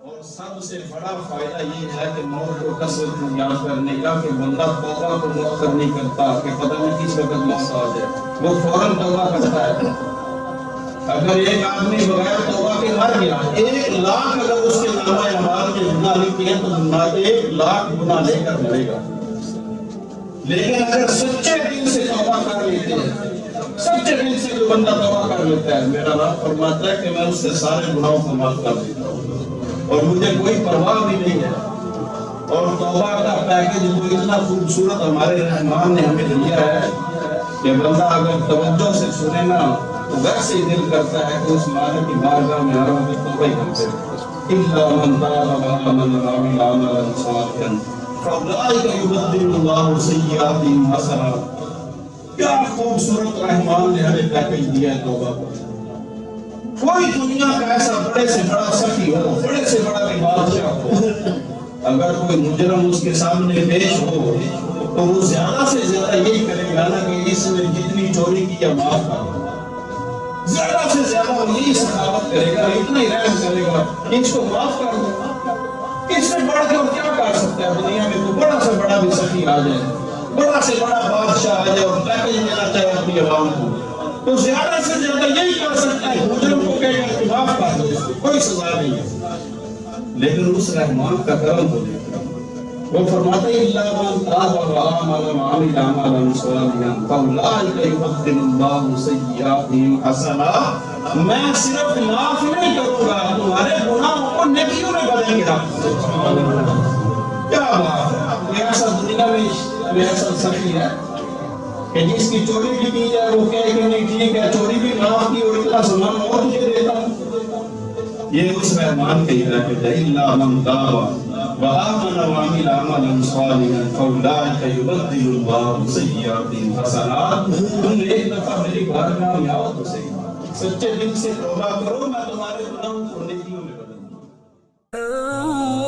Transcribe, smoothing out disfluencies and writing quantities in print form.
اور سب سے بڑا فائدہ یہ ہے کہ موت کو کثرت میں یاد کرنے کا کہ بندہ توبہ کو مؤخر نہیں کرتا کہ پتہ نہیں کس وقت موت آ جائے، وہ فوراً توبہ کرتا ہے۔ اگر ایک آدمی بغیر توبہ کے مر گیا، 1,00,000 اگر اس کے نامہ اعمال کے گناہ لکھے ہیں تو 1,00,000 گناہ لے کر مرے گا۔ لیکن اگر سچے دل سے توبہ کر لیتے ہیں، سچے دل سے جو بندہ توبہ کر لیتا ہے، میرا رب فرماتا ہے کہ میں اس سے سارے گناہوں کو معاف کر دیتا ہوں اور مجھے کوئی پرواہ بھی نہیں ہے۔ اور توبہ کا پیکج وہ اتنا خوبصورت ہمارے رحمان نے ہمیں دیا ہے کہ بندہ اگر توجہ سے سنے نا تو ویسے ہی دل کرتا ہے کہ اس مالک کی بارگاہ میں آ رہا ہوں کہ توبہ ہی کرتے ہیں۔ إِلَّا مَنْ تَابَ وَآمَنَ وَعَمِلَ عَمَلًا صَالِحًا فَأُولَٰئِكَ يُبَدِّلُ اللَّهُ سَيِّئَاتِهِمْ حَسَنَاتٍ۔ کیا خوبصورت رحمان نے ہمیں پیکج دیا ہے توبہ کو۔ کوئی دنیا کا ایسا بڑے سے بڑا سخی ہو، بڑے سے بڑا بادشاہ ہو، اگر کوئی مجرم اس کے سامنے پیش ہو تو وہ زیادہ سے زیادہ یہی کرے گا نا کہ اس نے جتنی چوری کی ہے معاف کر دو۔ زیادہ سے زیادہ وہ یہی سخاوت کرے گا، اتنا ہی رحم کرے گا کہ اس کو معاف کر دو۔ اس سے بڑھ کے اور کیا کر سکتا ہے دنیا میں؟ تو بڑا سے بڑا بھی سخی آ جائے، بڑا سے بڑا بادشاہ آ جائے اور پیکج دینا چاہے اپنی عوام کو، تو زیادہ سے زیادہ یہی کر سکتا ہے، مجرم کو کہے گا کہ معاف کر دو، کوئی سزا نہیں ہے۔ لیکن اس رحمان کا کرم ہو جائے، وہ فرماتے ہیں إِلَّا مَنْ تَابَ وَآمَنَ وَعَمِلَ عَمَلًا صَالِحًا فَأُولَٰئِكَ يُبَدِّلُ اللَّهُ سَيِّئَاتِهِمْ حَسَنَاتٍ۔ میں صرف معاف نہیں کروں گا، تمہارے گناہوں کو نیکیوں میں بدل کے رکھ دوں گا۔ کیا بات ہے! کوئی ایسا دنیا میں کوئی ایسا سخی ہے کہ جس کی چوری بھی کی جائے وہ کہے کہ نہیں ٹھیک ہے، چوری بھی معاف کی اور اتنا سامان اور تجھے دیتا ہوں۔ یہ اس رحمان کے پیکج ہے۔ إِلَّا مَنْ تَابَ وَآمَنَ وَعَمِلَ عَمَلًا صَالِحًا فَأُولَٰئِكَ يُبَدِّلُ اللَّهُ سَيِّئَاتِهِمْ حَسَنَاتٍ۔ تم ایک دفعہ میری بارگاہ میں آؤ تو صحیح، سچے دل سے توبہ کرو، میں تمہارے گناہوں کو نیکیوں میں بدل دوں گا۔